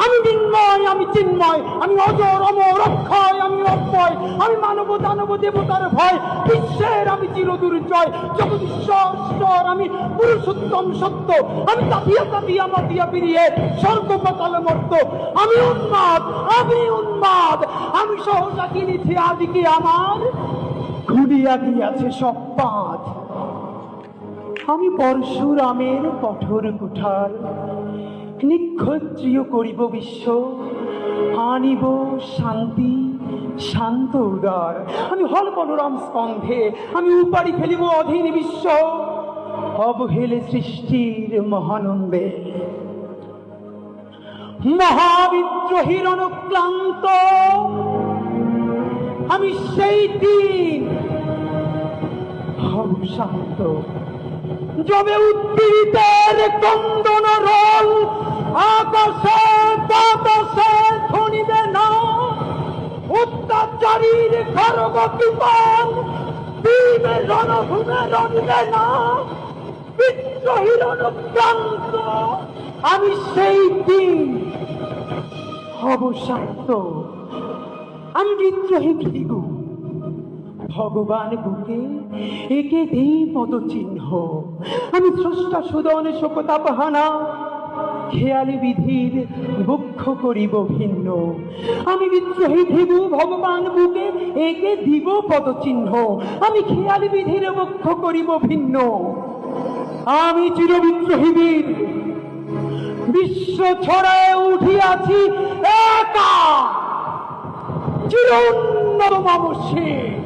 আমি নির্ময়, আমি চিন্ময়, আমি অজর অমর অক্ষয়, আমি অব্যয়, আমি মানব দানব দেবতার ভয়, বিশ্বের আমি চিরদুর্জয়, জগদীশ্বর আমি পুরুষোত্তম সত্য, আমি তাপিয়া তাপিয়া মাতিয়া পিরিয়ে স্বর্গ পাতাল মর্ত, আমি উন্মাদ, আমি উন্মাদ, আমি সহজা কিনেছি আদিকে আমার খুলিয়া গিয়াছে সব পাঁচ। আমি পরশুরামের কঠোর কুঠার, নিক্ষত্রিয় করিব বিশ্ব, আনিব শান্তি শান্ত উদার। আমি হল বলরাম স্কন্ধে, আমি উপাড়ি ফেলিব অধীন বিশ্ব, অবহেলে সৃষ্টির মহানন্দে। মহাবিদ্রোহীর অনুক্লান্ত আমি সেই দিন হব শান্ত, যবে উদ্দীরিতের কন্দন রোল আকাশে বাতাসে ধ্বনিবে না, অত্যাচারীর খড়গ কৃপণ ভীমে রণভূমে রণিবে না। বিদ্রোহীর অনুক্রান্ত আমি সেই দিন হব শান্ত। আমি বিদ্রোহী ভৃগু, ভগবান বুকে একে দেই পদচিহ্ন। আমি স্রষ্টা সুদন শোকতাপহানা, খেয়ালি বিধির বক্ষ করিব ভিন্ন। আমি বিদ্রোহী ভৃগু, ভগবান বুকে একে দিব পদচিহ্ন। আমি খেয়ালি বিধির বক্ষ করিব ভিন্ন। আমি চিরবিদ্রোহী বীর, বিশ্ব ছড়ায় উঠিয়াছি একা, চির উন্নত মানসিক।